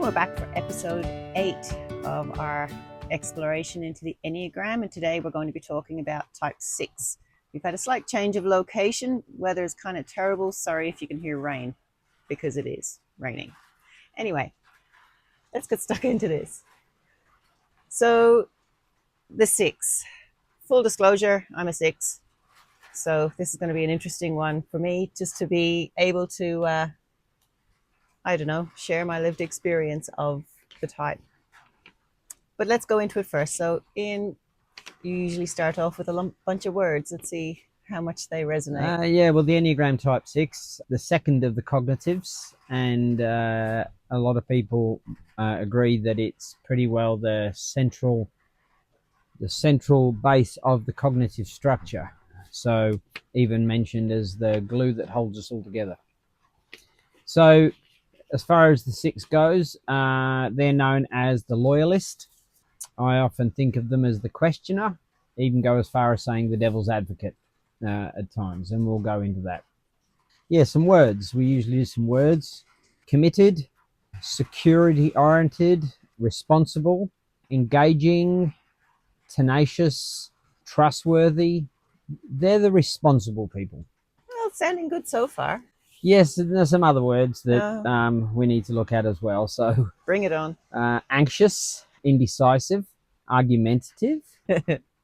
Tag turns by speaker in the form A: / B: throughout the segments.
A: we're back for episode 8 of our exploration into the Enneagram, and today we're going to be talking about type 6. We've had a slight change of location. Weather is kind of terrible. Sorry if you can hear rain, because it is raining. Anyway, let's get stuck into this. So, the 6. Full disclosure, I'm a 6. So this is going to be an interesting one for me, just to be able to share my lived experience of the type. But let's go into it first. So you usually start off with a bunch of words. Let's see how much they resonate.
B: Well, the Enneagram Type 6, the second of the cognitives, and a lot of people agree that it's pretty well the central base of the cognitive structure. So even mentioned as the glue that holds us all together. So as far as the 6 goes, they're known as the loyalist. I often think of them as the questioner, even go as far as saying the devil's advocate at times, and we'll go into that. Yeah, some words. We usually use some words. Committed, security-oriented, responsible, engaging, tenacious, trustworthy. They're the responsible people.
A: Well, sounding good so far.
B: Yes, there's some other words that we need to look at as well. So
A: bring it on.
B: Anxious, indecisive, argumentative,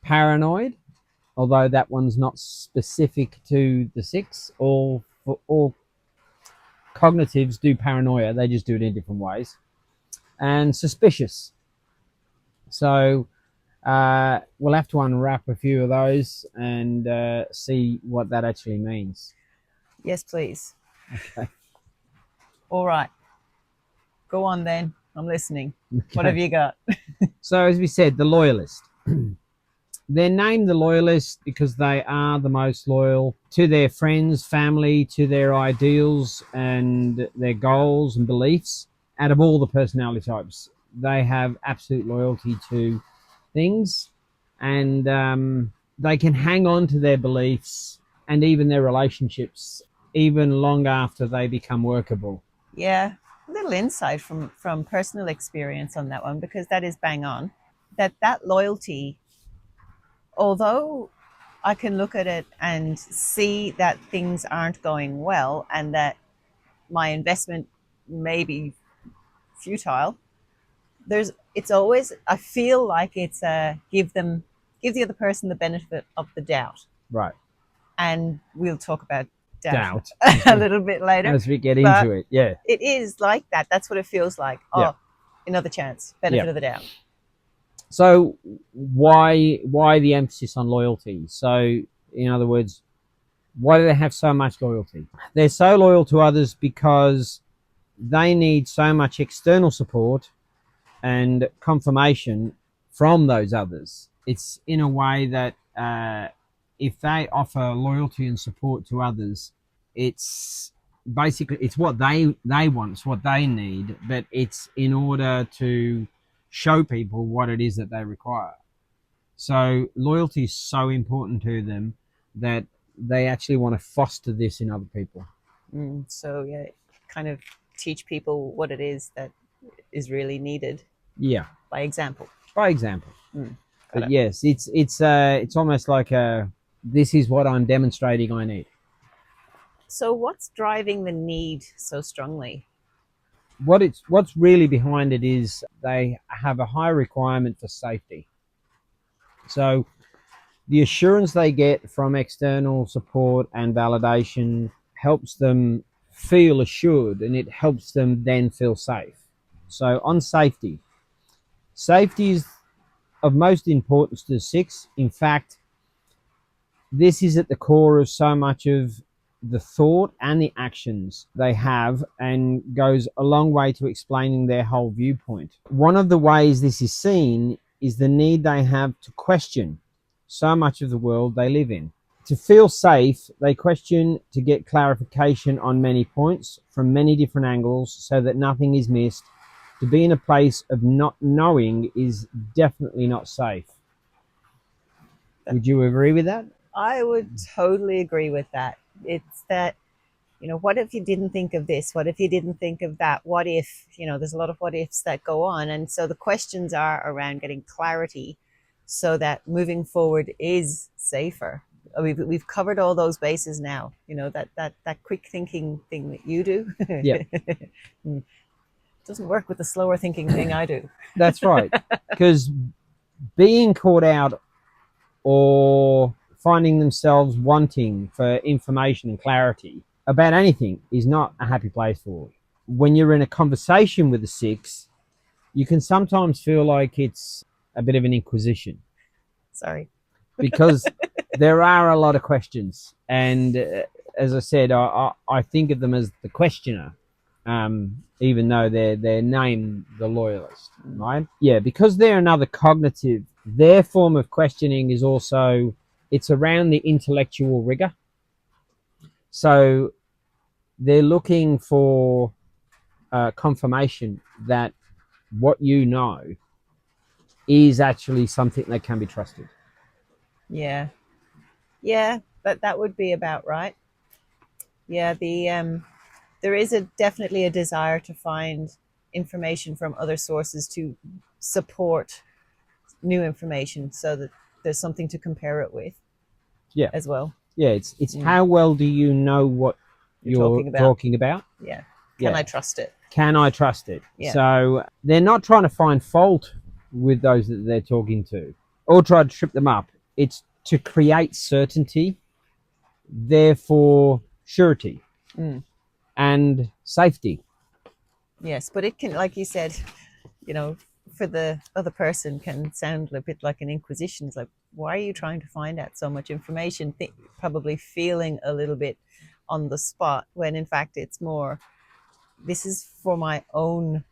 B: paranoid, although that one's not specific to the 6. All cognitives do paranoia, they just do it in different ways. And suspicious. So we'll have to unwrap a few of those and see what that actually means.
A: Yes, please.
B: Okay.
A: All right. Go on then. I'm listening. Okay. What have you got?
B: So as we said, the loyalist. They're named the loyalist because they are the most loyal to their friends, family, to their ideals and their goals and beliefs. Out of all the personality types, they have absolute loyalty to things, and they can hang on to their beliefs and even their relationships even long after they become workable.
A: Yeah, a little insight from personal experience on that one, because that is bang on. That loyalty, although I can look at it and see that things aren't going well and that my investment may be futile, it's always, I feel like it's give the other person the benefit of the doubt.
B: Right.
A: And we'll talk about doubt a little bit later
B: as we get into it. Yeah,
A: it is like that. That's what it feels like. Another chance, benefit of the doubt.
B: So why the emphasis on loyalty? So in other words, why do they have so much loyalty? They're so loyal to others because they need so much external support and confirmation from those others. It's in a way that if they offer loyalty and support to others, it's basically, it's what they want, it's what they need, but it's in order to show people what it is that they require. So loyalty is so important to them that they actually want to foster this in other people.
A: So yeah, kind of teach people what it is that is really needed.
B: Yeah.
A: By example.
B: But yes, it's almost like this is what I'm demonstrating I need.
A: So what's driving the need so strongly?
B: What's really behind it is they have a high requirement for safety. So the assurance they get from external support and validation helps them feel assured, and it helps them then feel safe. So on safety is of most importance to the 6. In fact, this is at the core of so much of the thought and the actions they have, and goes a long way to explaining their whole viewpoint. One of the ways this is seen is the need they have to question so much of the world they live in. To feel safe, they question to get clarification on many points from many different angles so that nothing is missed. To be in a place of not knowing is definitely not safe. Would you agree with that?
A: I would totally agree with that. It's that, what if you didn't think of this? What if you didn't think of that? What if, there's a lot of what ifs that go on. And so the questions are around getting clarity so that moving forward is safer. We've covered all those bases now, that quick thinking thing that you do.
B: Yeah.
A: Doesn't work with the slower thinking thing I do.
B: That's right. Because being caught out or finding themselves wanting for information and clarity about anything is not a happy place for you. When you're in a conversation with a 6, you can sometimes feel like it's a bit of an inquisition.
A: Sorry.
B: Because there are a lot of questions. And as I said, I think of them as the questioner, even though they're named the loyalist, right? Yeah, because they're another cognitive, their form of questioning is also, it's around the intellectual rigor. So they're looking for confirmation that what you know is actually something that can be trusted.
A: Yeah, that would be about right. Yeah, there is definitely a desire to find information from other sources to support new information, so that there's something to compare it with.
B: Yeah,
A: as well.
B: Yeah, it's how well do you know what you're talking about?
A: Yeah. Can I trust it?
B: Can I trust it?
A: Yeah.
B: So they're not trying to find fault with those that they're talking to or try to trip them up. It's to create certainty, therefore surety and safety.
A: Yes, but it can, like you said, for the other person can sound a bit like an inquisition. It's like, why are you trying to find out so much information? Probably feeling a little bit on the spot, when in fact it's more, this is for my own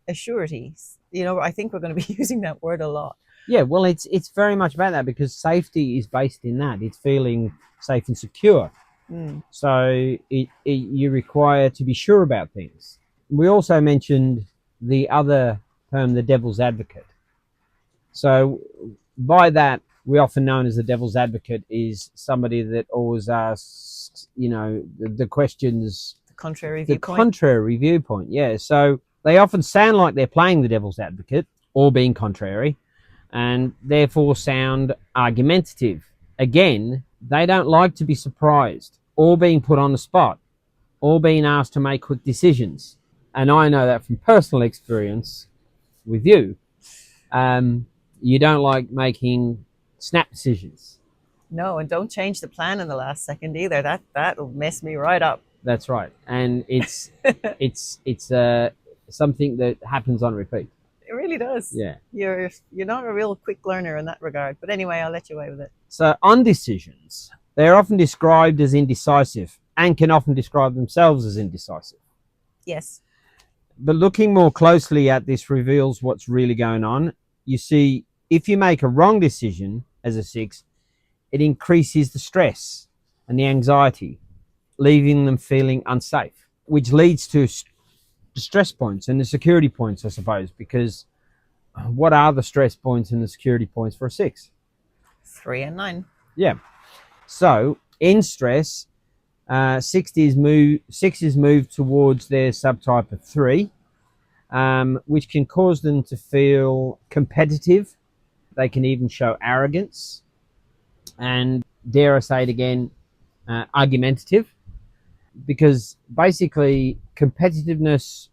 A: assurities. I think we're going to be using that word a lot.
B: Yeah, well, it's very much about that, because safety is based in that. It's feeling safe and secure. So you require to be sure about things. We also mentioned the other term, the devil's advocate. So by that, we often known as the devil's advocate is somebody that always asks, the questions,
A: the contrary
B: viewpoint. Yeah. So they often sound like they're playing the devil's advocate or being contrary, and therefore sound argumentative. Again, they don't like to be surprised or being put on the spot or being asked to make quick decisions. And I know that from personal experience with you. You don't like making snap decisions.
A: No, and don't change the plan in the last second either. That'll mess me right up.
B: That's right. And it's something that happens on repeat.
A: It really does.
B: Yeah.
A: You're not a real quick learner in that regard. But anyway, I'll let you away with it.
B: So undecisions, they're often described as indecisive and can often describe themselves as indecisive.
A: Yes.
B: But looking more closely at this reveals what's really going on. You see, if you make a wrong decision as a 6, it increases the stress and the anxiety, leaving them feeling unsafe, which leads to the stress points and the security points, I suppose, because what are the stress points and the security points for a 6?
A: 3 and 9.
B: Yeah. So in stress, 6 is moved towards their subtype of 3, which can cause them to feel competitive. They can even show arrogance and, dare I say it again, argumentative, because basically competitiveness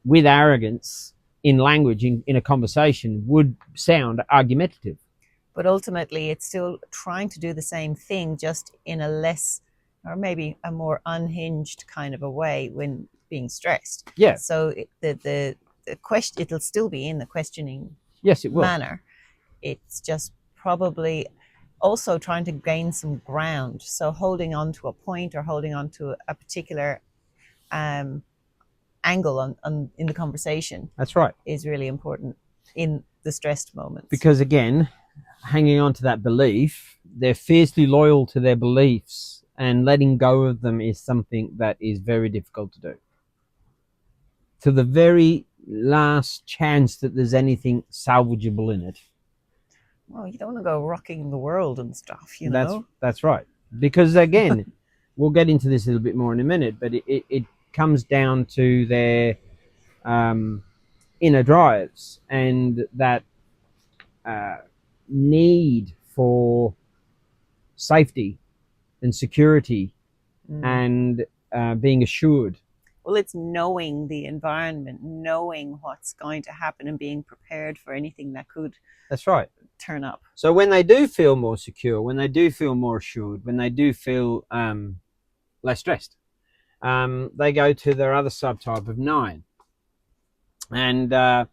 B: with arrogance in language in a conversation would sound argumentative.
A: But ultimately it's still trying to do the same thing, just in a less, or maybe a more unhinged kind of a way when being stressed.
B: Yeah.
A: So the question, it'll still be in the questioning.
B: Yes, it will.
A: Manner. It's just probably also trying to gain some ground. So holding on to a point or holding on to a particular angle on in the conversation.
B: That's right.
A: Is really important in the stressed moments.
B: Because again, hanging on to that belief, they're fiercely loyal to their beliefs, and letting go of them is something that is very difficult to do. To the very last chance that there's anything salvageable in it.
A: Well, you don't want to go rocking the world and stuff, you know.
B: That's right. Because again, we'll get into this a little bit more in a minute, but it comes down to their inner drives and that need for safety and security and being assured.
A: Well, it's knowing the environment, knowing what's going to happen and being prepared for anything that could
B: That's right.
A: turn up.
B: So when they do feel more secure, when they do feel more assured, when they do feel less stressed, they go to their other subtype of 9. And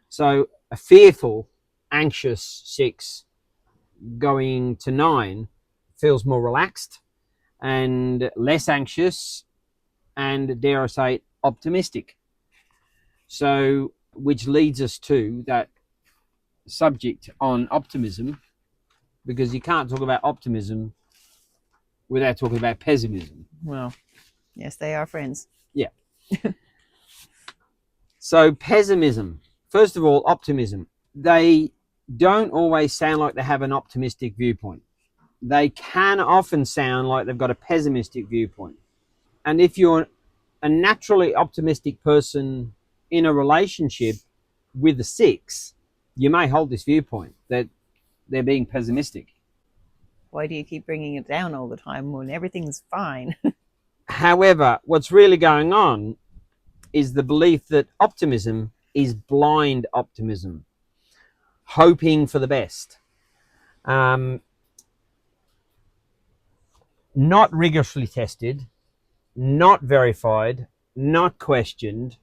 B: so a fearful, anxious 6 going to 9 feels more relaxed and less anxious and, dare I say, optimistic. So, which leads us to that subject on optimism, because you can't talk about optimism without talking about pessimism.
A: Well, yes, they are friends.
B: Yeah. So pessimism, first of all, optimism. They don't always sound like they have an optimistic viewpoint. They can often sound like they've got a pessimistic viewpoint. And if you're a naturally optimistic person in a relationship with a 6, you may hold this viewpoint that they're being pessimistic.
A: Why do you keep bringing it down all the time when everything's fine?
B: However, what's really going on is the belief that optimism is blind optimism, hoping for the best, not rigorously tested, not verified, not questioned,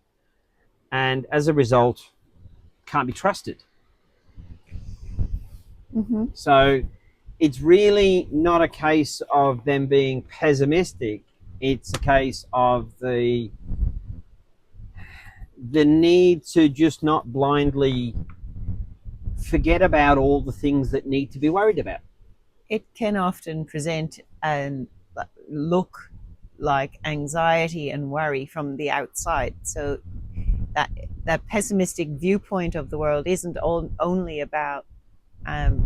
B: and as a result, can't be trusted. So it's really not a case of them being pessimistic. It's a case of the need to just not blindly forget about all the things that need to be worried about.
A: It can often present and look like anxiety and worry from the outside. So that pessimistic viewpoint of the world isn't only about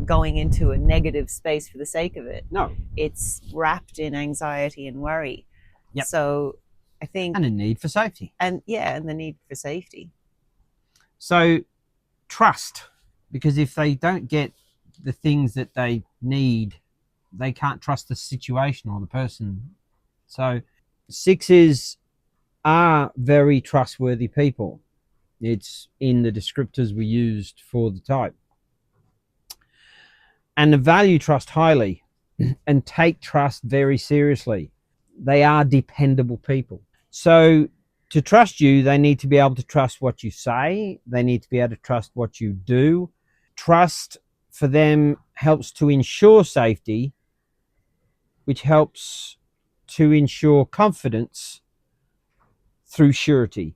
A: going into a negative space for the sake of it.
B: No.
A: It's wrapped in anxiety and worry.
B: Yep.
A: So I think...
B: And a need for safety.
A: And the need for safety.
B: So trust, because if they don't get the things that they need, they can't trust the situation or the person. So 6s are very trustworthy people. It's in the descriptors we used for the type. And they value trust highly and take trust very seriously. They are dependable people. So to trust you, they need to be able to trust what you say. They need to be able to trust what you do. Trust for them helps to ensure safety, which helps to ensure confidence through surety.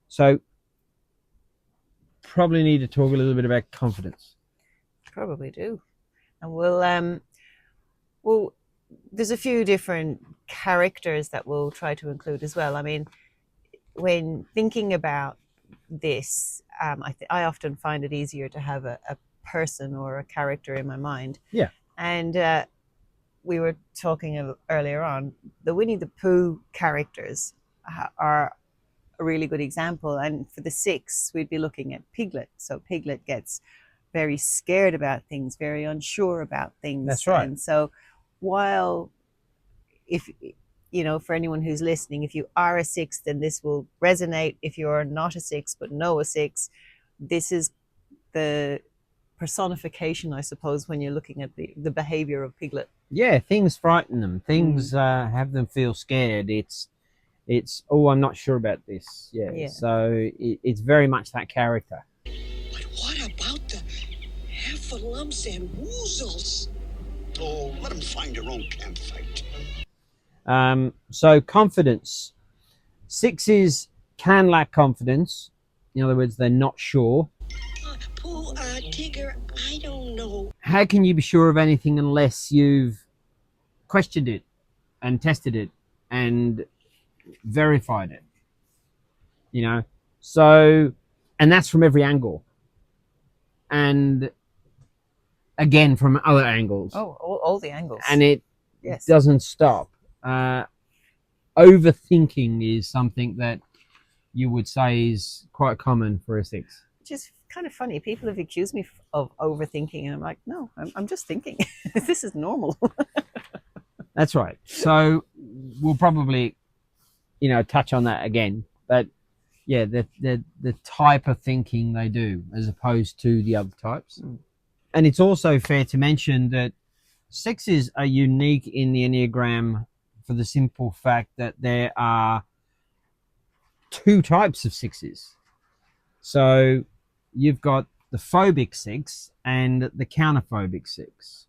B: So probably need to talk a little bit about confidence.
A: Probably do. And we'll there's a few different characters that we'll try to include as well. I mean, when thinking about this, I often find it easier to have a person or a character in my mind.
B: Yeah.
A: And we were talking earlier on, the Winnie the Pooh characters are a really good example. And for the 6, we'd be looking at Piglet. So Piglet gets very scared about things, very unsure about things.
B: That's right.
A: And so while, if you know, for anyone who's listening, if you are a 6, then this will resonate. If you're not a 6 but know a 6, this is the personification, I suppose, when you're looking at the behavior of Piglet.
B: Yeah, things frighten them. Things have them feel scared. It's oh, I'm not sure about this. Yeah. So it's very much that character.
C: But what about the heffalumps and woozles? Oh, let them find their own campsite.
B: So confidence. 6s can lack confidence. In other words, they're not sure.
C: Pooh, Tigger, I don't know.
B: How can you be sure of anything unless you've questioned it and tested it and verified it? You know, so, and that's from every angle. And again, from other angles.
A: Oh, all the angles.
B: And it doesn't stop. overthinking is something that you would say is quite common for a 6.
A: Which is kind of funny. People have accused me of overthinking, and I'm like, no, I'm just thinking. This is normal.
B: That's right. So we'll probably, touch on that again. But yeah, the type of thinking they do as opposed to the other types. And it's also fair to mention that 6s are unique in the Enneagram for the simple fact that there are 2 types of 6s. So you've got the phobic 6 and the counterphobic 6.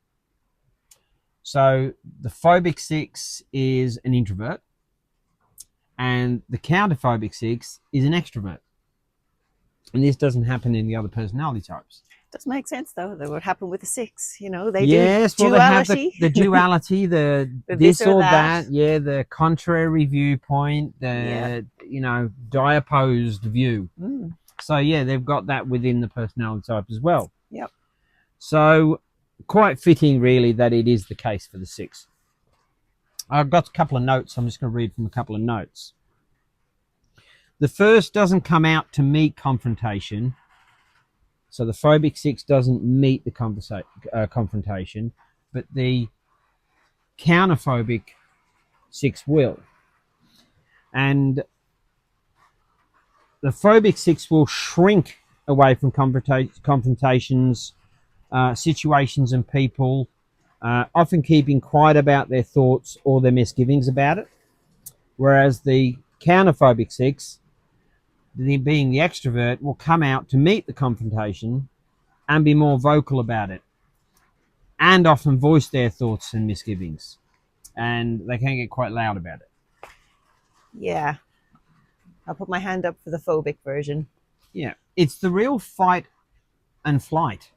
B: So the phobic 6 is an introvert, and the counterphobic 6 is an extrovert. And this doesn't happen in the other personality types.
A: Does make sense though. That would happen with the 6. They
B: yes,
A: do
B: well,
A: duality.
B: They have the duality, the this or that. Yeah, the contrary viewpoint, the diopposed view. So yeah, they've got that within the personality type as well.
A: Yep.
B: So quite fitting, really, that it is the case for the 6. I've got a couple of notes. I'm just going to read from a couple of notes. The first doesn't come out to meet confrontation. So the phobic 6 doesn't meet the confrontation, but the counterphobic 6 will. And the phobic 6 will shrink away from confrontations, situations and people, often keeping quiet about their thoughts or their misgivings about it. Whereas the counterphobic 6, being the extrovert, will come out to meet the confrontation and be more vocal about it, and often voice their thoughts and misgivings, and they can get quite loud about it.
A: Yeah, I'll put my hand up for the phobic version.
B: Yeah, it's the real fight and flight,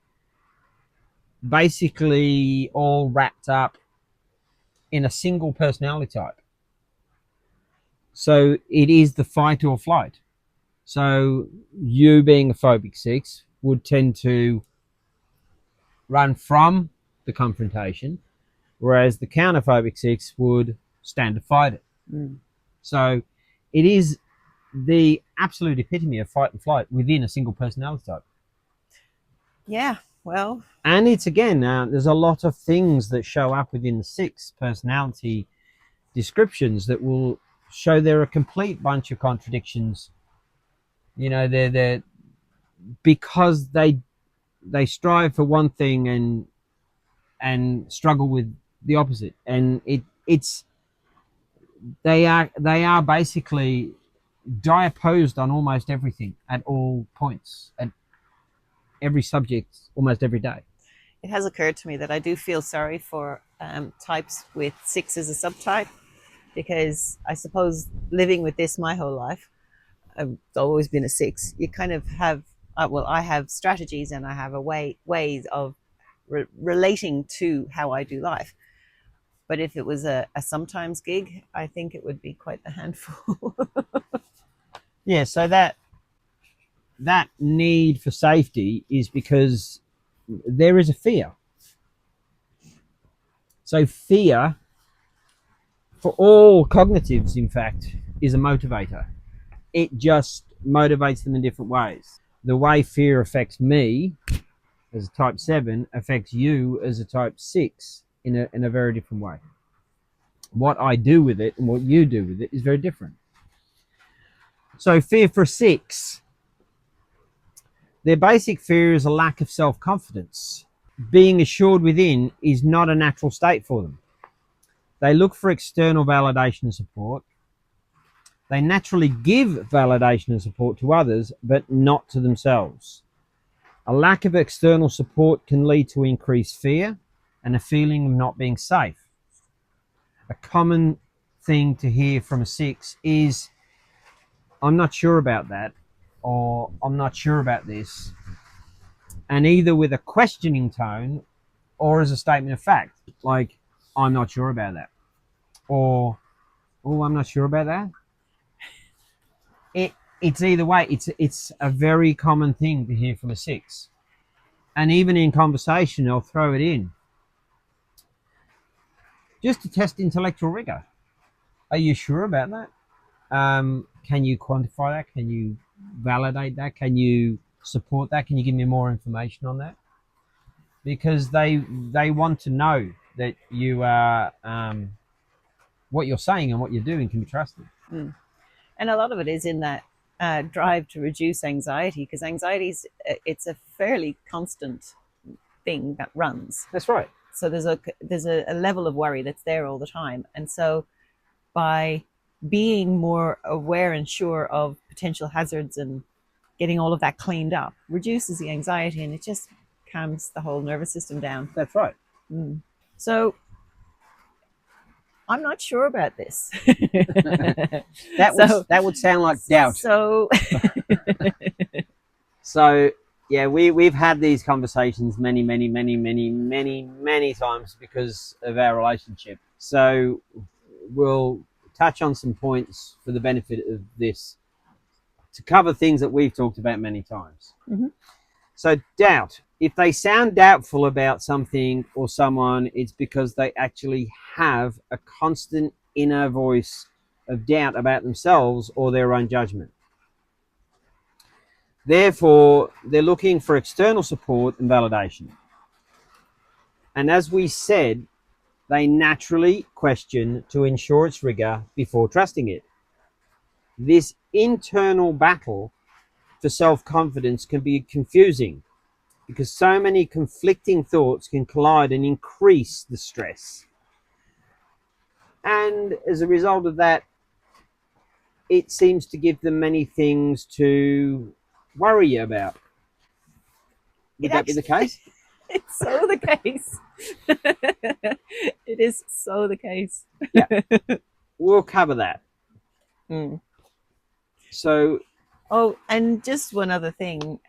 B: basically all wrapped up in a single personality type. So it is the fight or flight. So you, being a phobic 6, would tend to run from the confrontation, whereas the counterphobic 6 would stand to fight it. So it is the absolute epitome of fight and flight within a single personality type.
A: Yeah, well.
B: And it's, again, there's a lot of things that show up within the 6 personality descriptions that will show there are a complete bunch of contradictions. They're because they strive for one thing and struggle with the opposite, and they are basically diopposed on almost everything at all points, at every subject, almost every day.
A: It has occurred to me that I do feel sorry for types with 6 as a subtype, because I suppose living with this my whole life, I've always been a 6. You kind of have, I have strategies and I have ways of relating to how I do life. But if it was a sometimes gig, I think it would be quite the handful.
B: Yeah, so that need for safety is because there is a fear. So fear, for all cognitives, in fact, is a motivator. It just motivates them in different ways. The way fear affects me as a type 7 affects you as a type 6 in a very different way. What I do with it and what you do with it is very different. So fear for 6, their basic fear is a lack of self-confidence. Being assured within is not a natural state for them. They look for external validation and support. They naturally give validation and support to others, but not to themselves. A lack of external support can lead to increased fear and a feeling of not being safe. A common thing to hear from a 6 is, I'm not sure about that, or I'm not sure about this, and either with a questioning tone or as a statement of fact, like, I'm not sure about that, or, oh, I'm not sure about that. It's either way. It's a very common thing to hear from a 6, and even in conversation, they'll throw it in just to test intellectual rigor. Are you sure about that? Can you quantify that? Can you validate that? Can you support that? Can you give me more information on that? Because they want to know that you are what you're saying and what you're doing can be trusted.
A: Mm. And a lot of it is in that drive to reduce anxiety, because anxiety is it's a fairly constant thing that runs.
B: That's right.
A: So there's a level of worry that's there all the time, and so by being more aware and sure of potential hazards and getting all of that cleaned up reduces the anxiety, and it just calms the whole nervous system down.
B: That's right.
A: Mm. So I'm not sure about this.
B: That would sound like doubt.
A: So
B: So yeah, we've had these conversations many times because of our relationship. So we'll touch on some points for the benefit of this to cover things that we've talked about many times.
A: Mhm.
B: So doubt. If they sound doubtful about something or someone, it's because they actually have a constant inner voice of doubt about themselves or their own judgment. Therefore, they're looking for external support and validation. And as we said, they naturally question to ensure its rigor before trusting it. This internal battle for self-confidence can be confusing because so many conflicting thoughts can collide and increase the stress. And as a result of that, it seems to give them many things to worry about. Would that be the case?
A: It's so the case. It is so the case.
B: Yeah. We'll cover that.
A: Mm.
B: So,
A: and just one other thing.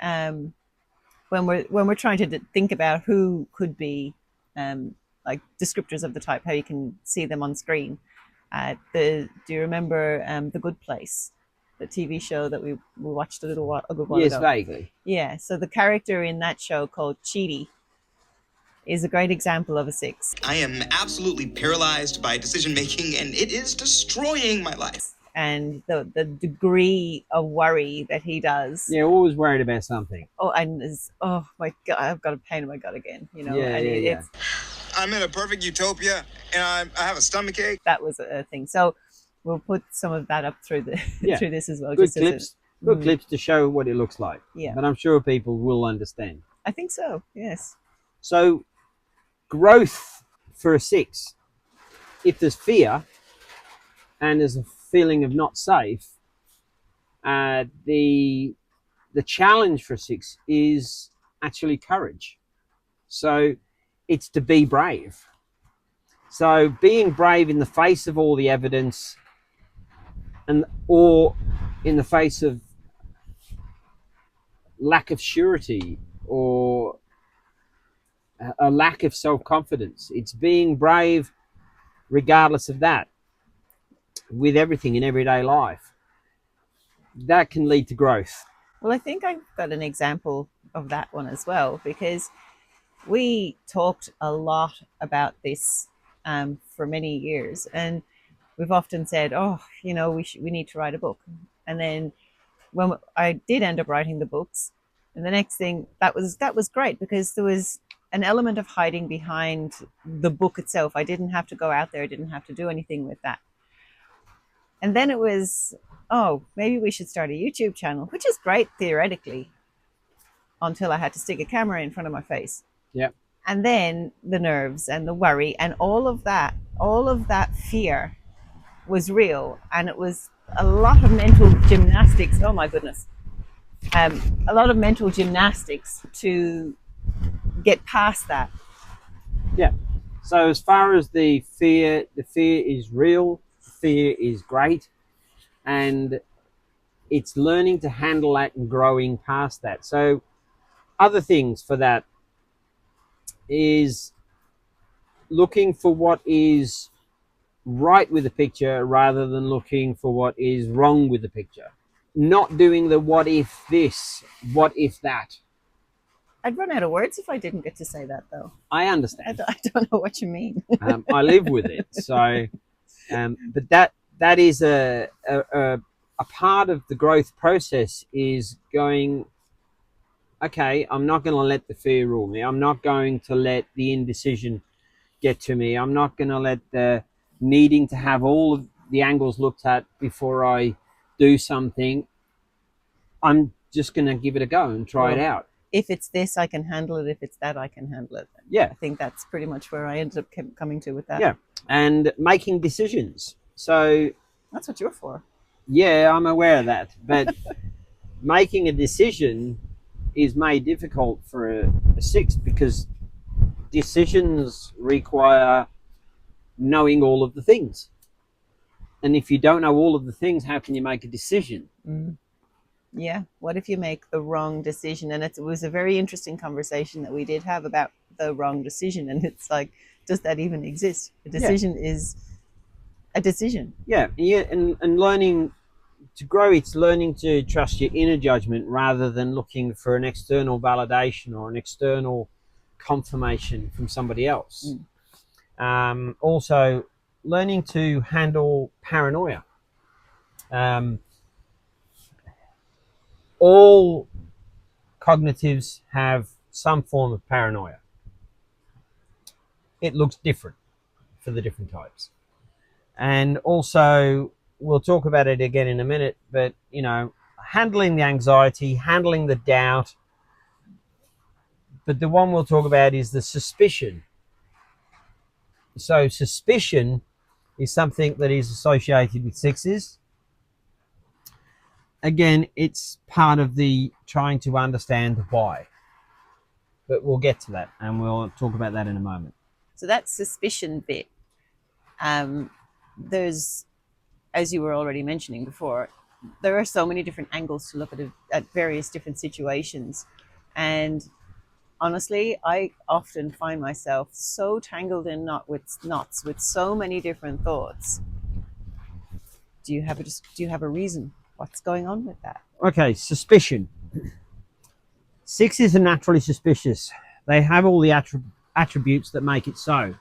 A: When we're trying to think about who could be like descriptors of the type, how you can see them on screen. Do you remember The Good Place, the TV show that we watched a good while
B: yes,
A: ago?
B: vaguely.
A: Yeah. So the character in that show called Chidi is a great example of a 6.
C: I am absolutely paralyzed by decision making, and it is destroying my life.
A: And the degree of worry that he does.
B: Yeah, always worried about something.
A: Oh my God, I've got a pain in my gut again.
B: Yeah.
C: I'm in a perfect utopia, and I have a stomach ache.
A: That was a thing. So we'll put some of that up through through this as well.
B: Good clips. Good clips to show what it looks like.
A: Yeah.
B: But I'm sure people will understand.
A: I think so. Yes.
B: So, growth for a 6, if there's fear and there's a feeling of not safe, the challenge for a 6 is actually courage. So it's to be brave. So being brave in the face of all the evidence or in the face of lack of surety or a lack of self-confidence. It's being brave regardless of that with everything in everyday life. That can lead to growth.
A: Well, I think I've got an example of that one as well, because we talked a lot about this for many years, and we've often said, we need to write a book. And then when I did end up writing the books, and the next thing that was great, because there was an element of hiding behind the book itself. I didn't have to go out there. I didn't have to do anything with that. And then it was, maybe we should start a YouTube channel, which is great theoretically, until I had to stick a camera in front of my face.
B: Yeah.
A: And then the nerves and the worry and all of that fear was real. And it was a lot of mental gymnastics. Oh my goodness. A lot of mental gymnastics to get past that.
B: Yeah. So as far as the fear is real, fear is great, and it's learning to handle that and growing past that. So other things for that is looking for what is right with the picture rather than looking for what is wrong with the picture. Not doing the what if this, what if that.
A: I'd run out of words if I didn't get to say that, though.
B: I understand.
A: I don't know what you mean.
B: I live with it. So, but that is a part of the growth process, is going, okay, I'm not going to let the fear rule me. I'm not going to let the indecision get to me. I'm not going to let the needing to have all of the angles looked at before I do something. I'm just going to give it a go and try it out.
A: If it's this, I can handle it. If it's that, I can handle it.
B: Yeah.
A: I think that's pretty much where I ended up coming to with that.
B: Yeah. And making decisions. So
A: that's what you're for.
B: Yeah, I'm aware of that. But making a decision is made difficult for a 6, because decisions require knowing all of the things. And if you don't know all of the things, how can you make a decision?
A: Yeah. What if you make the wrong decision? And it was a very interesting conversation that we did have about the wrong decision. And it's like, does that even exist? A decision is a decision.
B: Yeah. And learning to grow, it's learning to trust your inner judgment rather than looking for an external validation or an external confirmation from somebody else. Also, learning to handle paranoia. All cognitives have some form of paranoia. It looks different for the different types. And also, we'll talk about it again in a minute, but, handling the anxiety, handling the doubt. But the one we'll talk about is the suspicion. So suspicion is something that is associated with 6s. Again, it's part of the trying to understand why. But we'll get to that, and we'll talk about that in a moment.
A: So that suspicion bit, there's, as you were already mentioning before, there are so many different angles to look at various different situations. And honestly, I often find myself so tangled in knots with so many different thoughts. Do you have a reason? What's going on with that?
B: Okay, suspicion. 6s are naturally suspicious. They have all the attributes that make it so.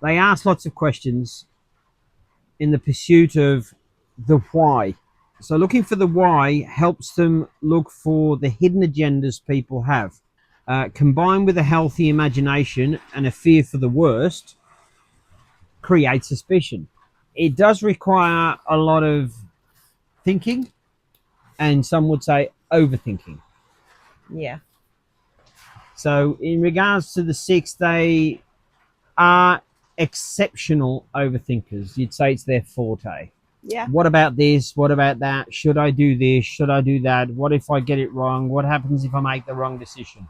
B: They ask lots of questions in the pursuit of the why. So looking for the why helps them look for the hidden agendas people have. Combined with a healthy imagination and a fear for the worst, creates suspicion. It does require a lot of thinking, and some would say overthinking.
A: Yeah.
B: So in regards to the 6, they are exceptional overthinkers. You'd say it's their forte.
A: Yeah.
B: What about this? What about that? Should I do this? Should I do that? What if I get it wrong? What happens if I make the wrong decision?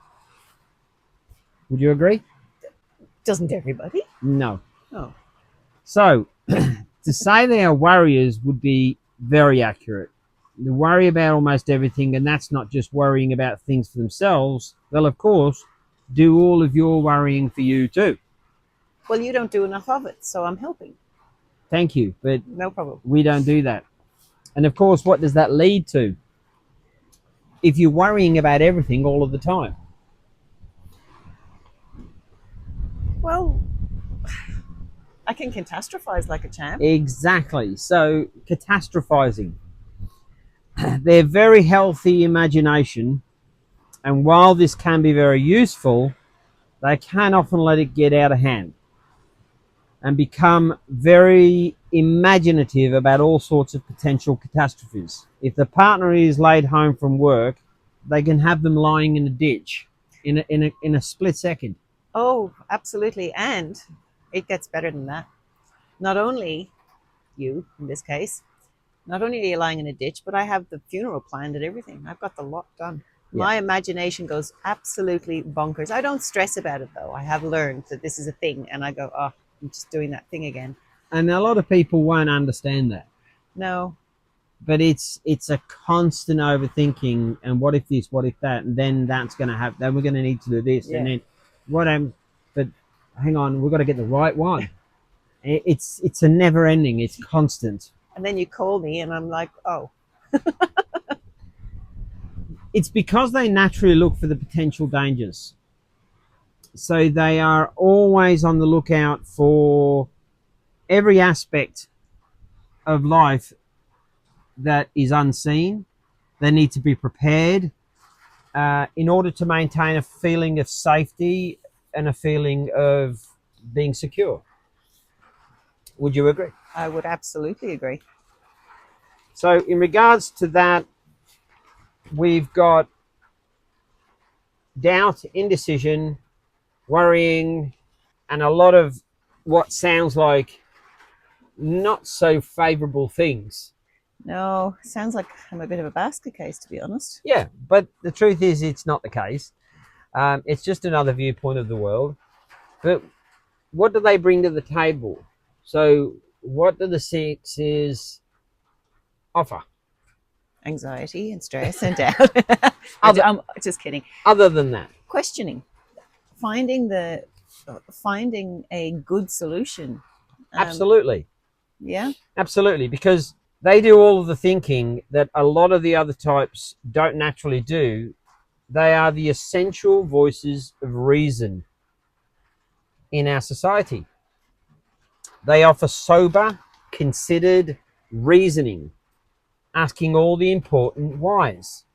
B: Would you agree?
A: Doesn't everybody?
B: No.
A: Oh.
B: So to say they are worriers would be very accurate. They worry about almost everything, and that's not just worrying about things for themselves. They'll, of course, do all of your worrying for you too.
A: Well, you don't do enough of it, so I'm helping.
B: Thank you, but
A: no problem.
B: We don't do that. And of course, what does that lead to? If you're worrying about everything all of the time.
A: Well, I can catastrophize like a champ.
B: Exactly. So catastrophizing. They're very healthy imagination, and while this can be very useful, they can often let it get out of hand and become very imaginative about all sorts of potential catastrophes. If the partner is laid home from work, they can have them lying in a ditch in a split second.
A: Oh, absolutely. And it gets better than that. Not only you, in this case, not only are you lying in a ditch, but I have the funeral planned and everything. I've got the lot done. Yeah. My imagination goes absolutely bonkers. I don't stress about it, though. I have learned that this is a thing, and I go, oh, I'm just doing that thing again.
B: And a lot of people won't understand that.
A: No.
B: But it's a constant overthinking, and what if this, what if that, and then that's going to happen, then we're going to need to do this, and then but hang on, we've got to get the right one. It's a never ending, it's constant.
A: And then you call me and I'm like, oh.
B: It's because they naturally look for the potential dangers. So they are always on the lookout for every aspect of life that is unseen. They need to be prepared in order to maintain a feeling of safety and a feeling of being secure. Would you agree?
A: I would absolutely agree.
B: So in regards to that, we've got doubt, indecision, worrying, and a lot of what sounds like not so favorable things.
A: No, sounds like I'm a bit of a basket case, to be honest.
B: Yeah, but the truth is it's not the case. It's just another viewpoint of the world. But what do they bring to the table? So what do the sixes offer?
A: Anxiety and stress and doubt. I'm just kidding.
B: Other than that?
A: Questioning. Finding a good solution.
B: Absolutely.
A: Yeah.
B: Absolutely, because they do all of the thinking that a lot of the other types don't naturally do. They are the essential voices of reason in our society. They offer sober, considered reasoning, asking all the important whys,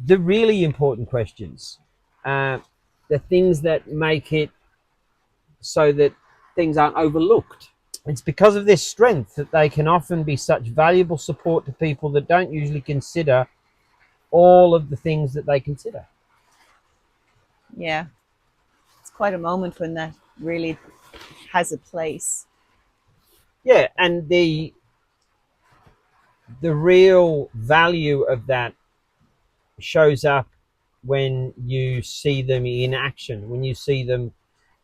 B: the really important questions, the things that make it so that things aren't overlooked. It's because of this strength that they can often be such valuable support to people that don't usually consider all of the things that they consider.
A: Yeah. It's quite a moment when that really has a place.
B: Yeah, and the real value of that shows up when you see them in action, when you see them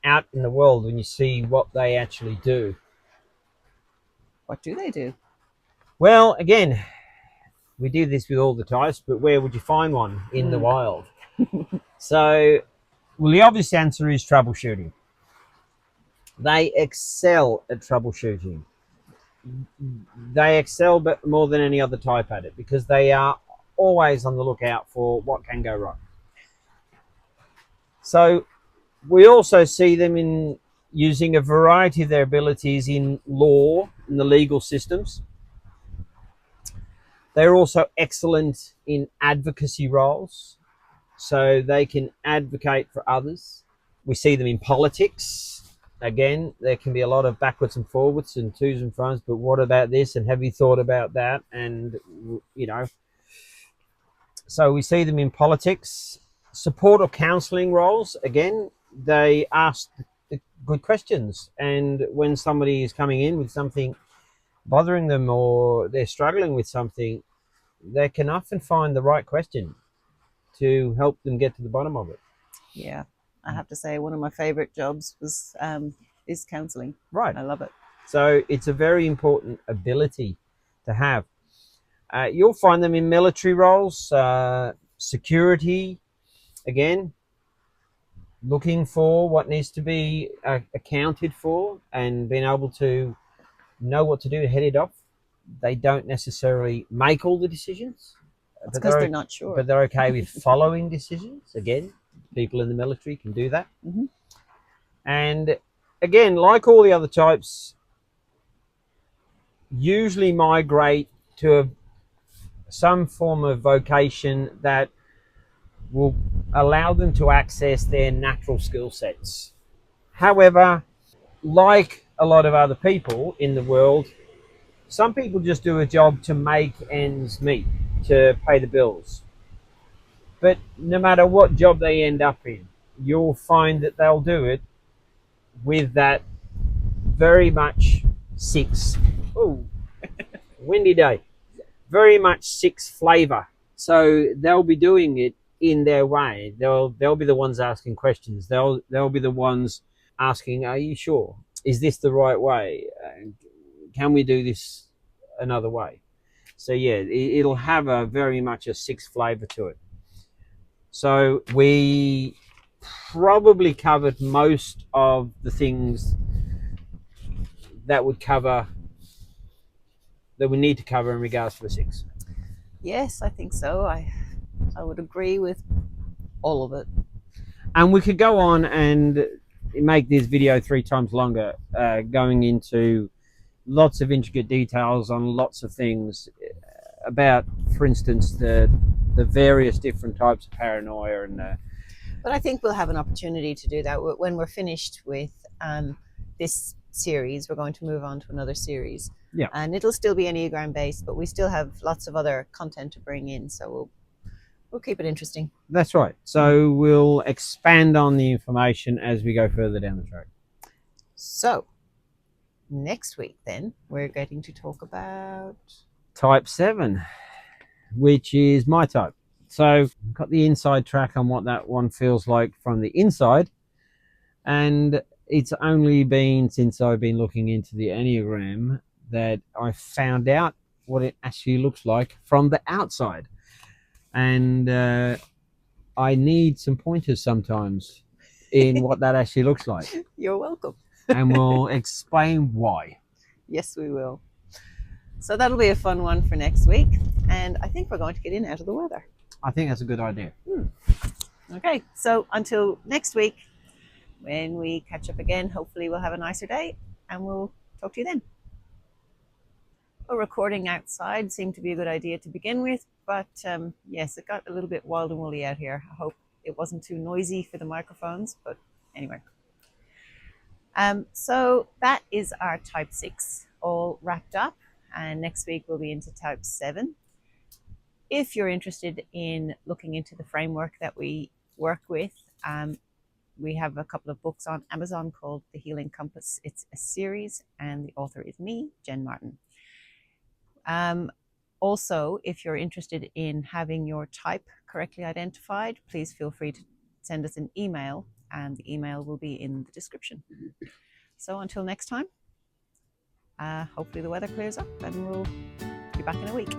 B: out in the world, when you see what they actually do.
A: What do they do?
B: Well, again, we do this with all the types, but where would you find one in the wild? So, well, the obvious answer is troubleshooting. They excel at troubleshooting. They excel but more than any other type at it because they are always on the lookout for what can go wrong. So we also see them in using a variety of their abilities in law, in the legal systems. They're also excellent in advocacy roles, so they can advocate for others. We see them in politics. Again, there can be a lot of backwards and forwards and twos and froms, but what about this? And have you thought about that? And, you know, so we see them in politics. Support or counseling roles. Again, they ask the good questions. And when somebody is coming in with something bothering them or they're struggling with something, they can often find the right question to help them get to the bottom of it.
A: Yeah. I have to say, one of my favorite jobs is counseling.
B: Right.
A: I love it.
B: So it's a very important ability to have. You'll find them in military roles, security, again, looking for what needs to be accounted for and being able to know what to do to head it off. They don't necessarily make all the decisions.
A: That's because they're not sure.
B: But they're okay with following decisions. Again, people in the military can do that.
A: Mm-hmm.
B: And again, like all the other types, usually migrate to some form of vocation that will allow them to access their natural skill sets. However, like a lot of other people in the world, some people just do a job to make ends meet, to pay the bills. But no matter what job they end up in, you'll find that they'll do it with that very much six. Oh, windy day. Very much six flavor. So they'll be doing it in their way. They'll be the ones asking questions. They'll be the ones asking, "Are you sure? Is this the right way? Can we do this another way?" So yeah, it'll have a very much a six flavor to it. So we probably covered most of the things that would cover that we need to cover in regards to the six.
A: Yes, I think so. I would agree with all of it.
B: And we could go on and make this video 3 times longer, going into lots of intricate details on lots of things about, for instance, the various different types of paranoia. And
A: but I think we'll have an opportunity to do that when we're finished with this series. We're going to move on to another series,
B: Yeah.
A: and it'll still be Enneagram based, but we still have lots of other content to bring in, so we'll keep it interesting.
B: That's right. So we'll expand on the information as we go further down the track.
A: So next week, then, we're getting to talk about
B: Type 7, which is my type. So I've got the inside track on what that one feels like from the inside, and it's only been since I've been looking into the Enneagram that I found out what it actually looks like from the outside. And I need some pointers sometimes in what that actually looks like.
A: You're welcome.
B: And we'll explain why.
A: Yes, we will. So that'll be a fun one for next week, and I think we're going to get in out of the weather.
B: I think that's a good idea.
A: Okay, so until next week, when we catch up again, hopefully we'll have a nicer day, and we'll talk to you then. A recording outside seemed to be a good idea to begin with, but yes, it got a little bit wild and woolly out here. I hope it wasn't too noisy for the microphones, but anyway. So that is our Type 6 all wrapped up, and next week we'll be into Type 7. If you're interested in looking into the framework that we work with, we have a couple of books on Amazon called The Healing Compass. It's a series, and the author is me, Jen Martin. Also, if you're interested in having your type correctly identified, please feel free to send us an email, and the email will be in the description. So until next time, hopefully the weather clears up and we'll be back in a week.